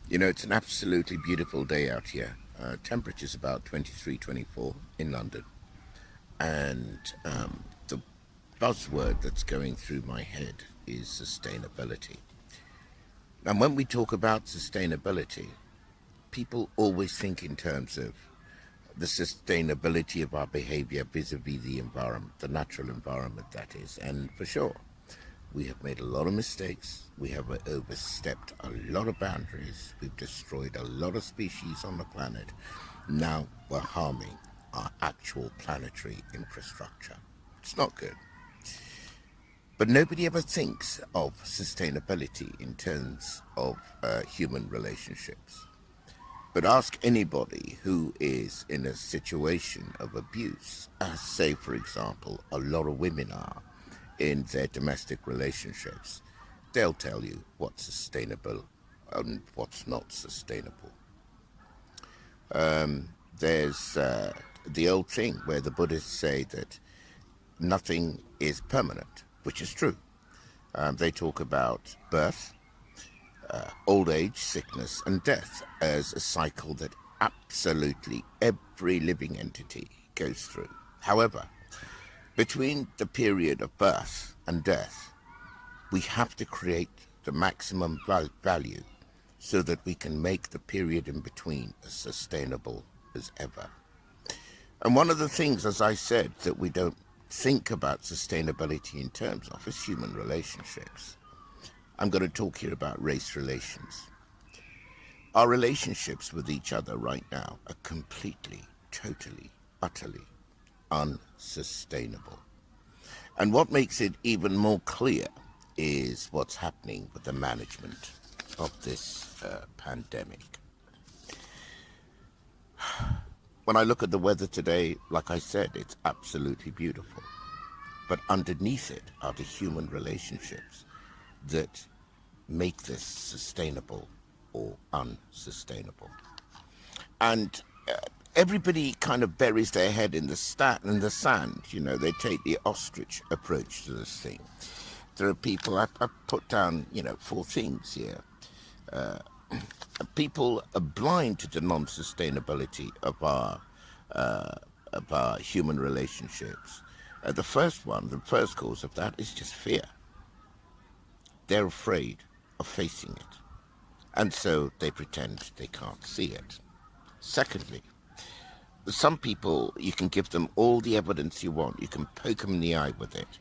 You know, it's an absolutely beautiful day out here. Temperature's about 23, 24 in London. And the buzzword that's going through my head is sustainability. And when we talk about sustainability, people always think in terms of the sustainability of our behavior vis-a-vis the environment, the natural environment that is. And for sure, we have made a lot of mistakes. We have overstepped a lot of boundaries. We've destroyed a lot of species on the planet. Now we're harming our actual planetary infrastructure. It's not good. But nobody ever thinks of sustainability in terms of human relationships. But ask anybody who is in a situation of abuse, as, say, for example, a lot of women are in their domestic relationships. They'll tell you what's sustainable and what's not sustainable. There's the old thing where the Buddhists say that nothing is permanent, which is true. They talk about birth, old age, sickness, and death as a cycle that absolutely every living entity goes through. However, between the period of birth and death, we have to create the maximum value so that we can make the period in between as sustainable as ever. And one of the things, as I said, that we don't think about sustainability in terms of is human relationships. I'm going to talk here about race relations. Our relationships with each other right now are completely, totally, utterly unsustainable. And what makes it even more clear is what's happening with the management of this pandemic. When I look at the weather today, like I said, it's absolutely beautiful. But underneath it are the human relationships that make this sustainable or unsustainable. And everybody kind of buries their head in the sand. You know, they take the ostrich approach to this thing. There are people, I put down, four things here. People are blind to the non-sustainability of our human relationships. The first cause of that is just fear. They're afraid of facing it, and so they pretend they can't see it. Secondly, some people, you can give them all the evidence you want, you can poke them in the eye with it,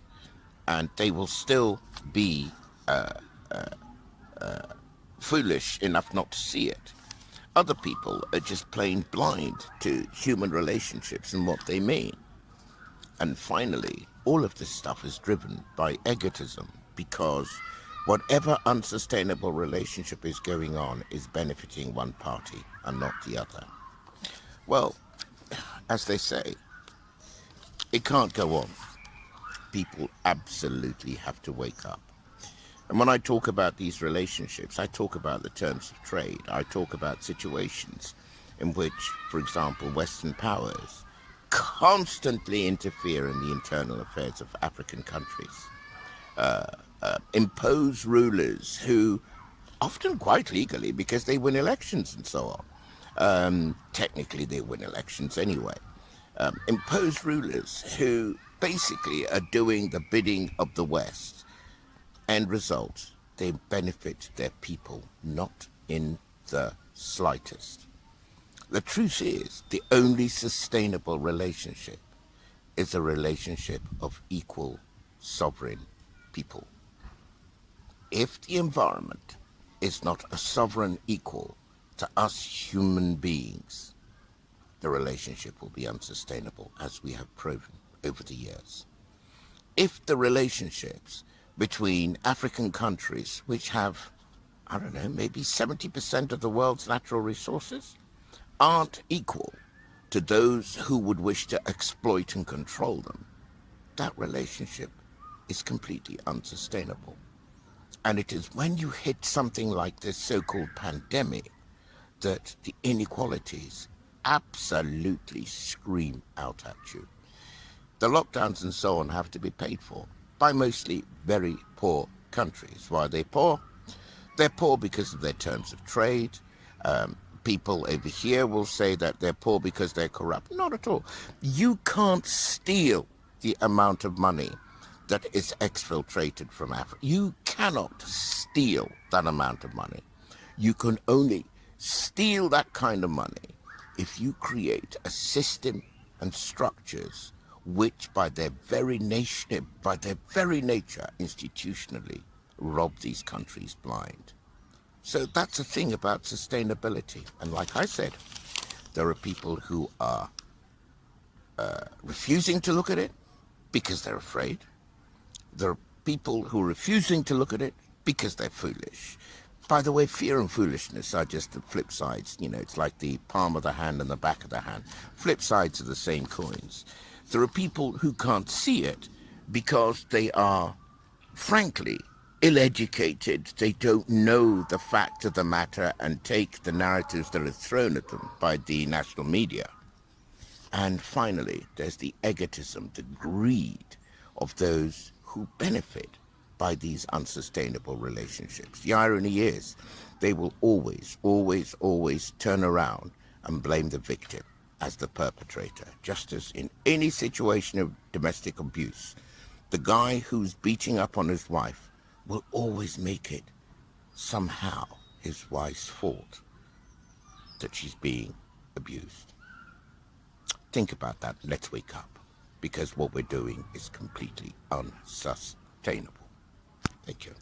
and they will still be foolish enough not to see it. Other people are just plain blind to human relationships and what they mean. And finally, all of this stuff is driven by egotism, because whatever unsustainable relationship is going on is benefiting one party and not the other. Well, as they say, it can't go on. People absolutely have to wake up. And when I talk about these relationships, I talk about the terms of trade. I talk about situations in which, for example, Western powers constantly interfere in the internal affairs of African countries, impose rulers who, often quite legally, because they win elections and so on, technically they win elections anyway, impose rulers who basically are doing the bidding of the West. End result, they benefit their people not in the slightest. The truth is, the only sustainable relationship is a relationship of equal sovereign people. If the environment is not a sovereign equal to us human beings, the relationship will be unsustainable, as we have proven over the years. If the relationships between African countries, which have, I don't know, maybe 70% of the world's natural resources, aren't equal to those who would wish to exploit and control them, that relationship is completely unsustainable. And it is when you hit something like this so-called pandemic that the inequalities absolutely scream out at you. The lockdowns and so on have to be paid for by mostly very poor countries. Why are they poor? They're poor because of their terms of trade. People over here will say that they're poor because they're corrupt. Not at all. You can't steal the amount of money that is exfiltrated from Africa. You cannot steal that amount of money. You can only steal that kind of money if you create a system and structures which by their very nature, institutionally rob these countries blind. So that's the thing about sustainability. And like I said, there are people who are refusing to look at it because they're afraid. There are people who are refusing to look at it because they're foolish. By the way, fear and foolishness are just the flip sides. You know, it's like the palm of the hand and the back of the hand. Flip sides of the same coins. There are people who can't see it because they are, frankly, ill-educated. They don't know the fact of the matter and take the narratives that are thrown at them by the national media. And finally, there's the egotism, the greed of those who benefit by these unsustainable relationships. The irony is they will always, always, always turn around and blame the victim as the perpetrator, just as in any situation of domestic abuse. The guy who's beating up on his wife will always make it somehow his wife's fault that she's being abused. Think about that. Let's wake up, because what we're doing is completely unsustainable. Thank you.